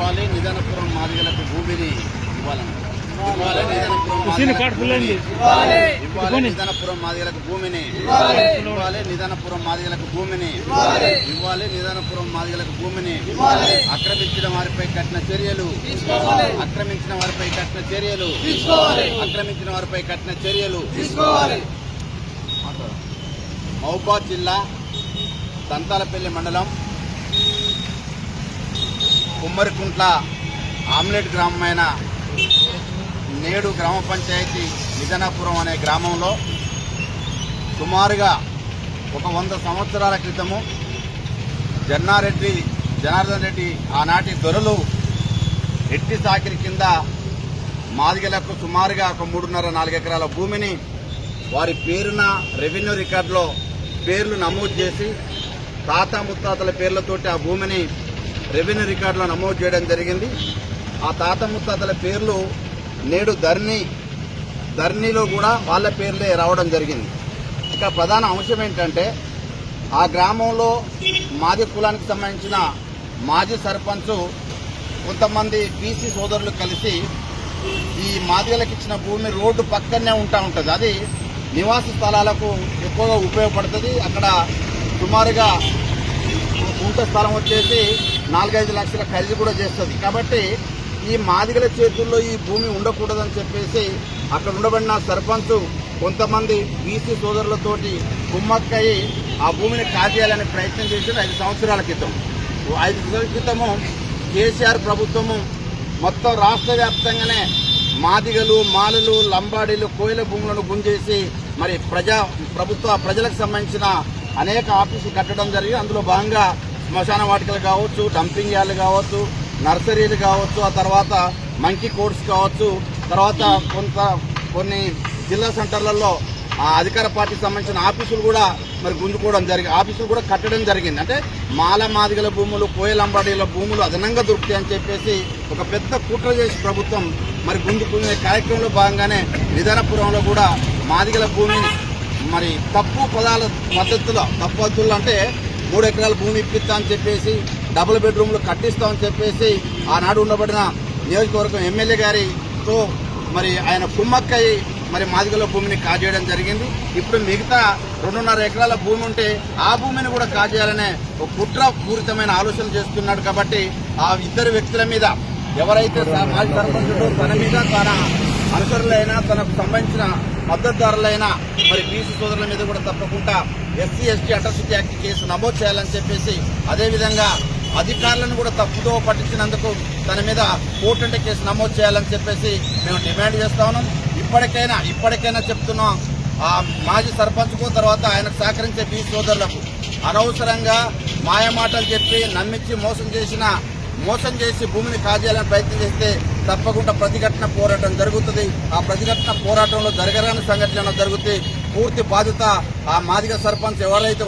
ఇవ్వాలి నిజానపురం మాదిగలకు భూమిని ఇవ్వాలని నిజానపురం మాదిగలకు భూమిని ఇవ్వాలి నిజానపురం మాదిగలకు భూమిని ఇవ్వాలి నిజానపురం మాదిగలకు భూమిని ఆక్రమించిన వారిపై కఠిన చర్యలు ఆక్రమించిన వారిపై కఠిన చర్యలు ఆక్రమించిన వారిపై కఠిన చర్యలు మహబూబాద్ జిల్లా దంతాలపల్లి మండలం కుమ్మరికుంట్ల ఆమ్లెట్ గ్రామమైన నేడు గ్రామ పంచాయతీ నిజానాపురం అనే గ్రామంలో సుమారుగా ఒక 100 సంవత్సరాల క్రితము జనార్దన్ రెడ్డి ఆనాటి దొరలు ఎట్టి సాకిరి కింద మాదిగలకు సుమారుగా ఒక 3.5-4 ఎకరాల భూమిని వారి పేరున రెవెన్యూ రికార్డులో పేర్లు నమోదు చేసి తాత ముత్తాతల పేర్లతోటి ఆ భూమిని రెవెన్యూ రికార్డులో నమోదు చేయడం జరిగింది. ఆ తాత ముత్తాతల పేర్లు నేడు ధరణిలో కూడా వాళ్ళ పేర్లే రావడం జరిగింది. ఇక ప్రధాన అంశం ఏంటంటే ఆ గ్రామంలో మాది కులానికి సంబంధించిన మాజీ సర్పంచ్ కొంతమంది బీసీ సోదరులు కలిసి ఈ మాదిగలకు ఇచ్చిన భూమి రోడ్డు పక్కనే ఉంటుంది. అది నివాస స్థలాలకు ఎక్కువగా ఉపయోగపడుతుంది. అక్కడ సుమారుగా గుంట స్థలం వచ్చేసి 4-5 లక్షల ఖరీదు కూడా చేస్తుంది. కాబట్టి ఈ మాదిగల చేతుల్లో ఈ భూమి ఉండకూడదని చెప్పేసి అక్కడ ఉండబడిన సర్పంచ్ కొంతమంది బీసీ సోదరులతోటి కుమ్మక్కయి ఆ భూమిని కాజేయాలనే ప్రయత్నం చేసి 5 సంవత్సరాల క్రితం 5 సంవత్సరాల క్రితము కేసీఆర్ ప్రభుత్వము మొత్తం రాష్ట్ర వ్యాప్తంగానే మాదిగలు మాలలు లంబాడీలు కోయిల భూములను గుంజేసి మరి ప్రజలకు సంబంధించిన అనేక ఆఫీసులు కట్టడం జరిగి అందులో భాగంగా శ్మశాన వాటికలు కావచ్చు, డంపింగ్ యార్డ్లు కావచ్చు, నర్సరీలు కావచ్చు, ఆ తర్వాత మంకీ కోర్ట్స్ కావచ్చు, తర్వాత కొన్ని జిల్లా సెంటర్లలో అధికార పార్టీకి సంబంధించిన ఆఫీసులు కూడా మరి గుంజుకోవడం ఆఫీసులు కూడా కట్టడం జరిగింది. అంటే మాల మాదిగల భూములు కోయలంబాడీల భూములు అదనంగా దొరుకుతాయని చెప్పేసి ఒక పెద్ద కుట్ర చేసి ప్రభుత్వం మరి గుంజుకునే కార్యక్రమంలో భాగంగానే నిజానపురంలో కూడా మాదిగల భూమిని మరి తప్పు పద్ధతులు అంటే 3 ఎకరాల భూమి ఇప్పిస్తా అని చెప్పేసి డబుల్ బెడ్రూమ్లు కట్టిస్తామని చెప్పేసి ఆనాడు ఉండబడిన నియోజకవర్గం ఎమ్మెల్యే గారితో మరి ఆయన కుమ్మక్కయి మరి మాదిగల భూమిని కాజేయడం జరిగింది. ఇప్పుడు మిగతా 2.5 ఎకరాల భూమి ఉంటే ఆ భూమిని కూడా కాజేయాలనే ఒక కుట్రపూరితమైన ఆలోచన చేస్తున్నాడు. కాబట్టి ఆ ఇద్దరు వ్యక్తుల మీద ఎవరైతే మాజీ సర్పంచులు తన మీద తన అనుచరులైనా తనకు సంబంధించిన మద్దతుదారులైనా మరి బీసీ సోదరుల మీద కూడా తప్పకుండా SC/ST అట్రాసిటీ యాక్ట్ కేసు నమోదు చేయాలని చెప్పేసి అదేవిధంగా అధికారులను కూడా తప్పుదో పట్టించినందుకు తన మీద కోర్టు కేసు నమోదు చేయాలని చెప్పేసి మేము డిమాండ్ చేస్తా ఉన్నాం. ఇప్పటికైనా చెప్తున్నాం ఆ మాజీ సర్పంచ్కు తర్వాత ఆయనకు సహకరించే బీసీ సోదరులకు అనవసరంగా మాయమాటలు చెప్పి నమ్మించి మోసం చేసి భూమిని కాజేయాలని ప్రయత్నం చేస్తే తప్పకుండా ప్రతిఘటన పోరాటం జరుగుతుంది. ఆ ప్రతిఘటన పోరాటంలో జరగరాని సంఘటన జరుగుతాయి. పూర్తి బాధ్యత ఆ మాదిగ సర్పంచ్ ఎవరైతే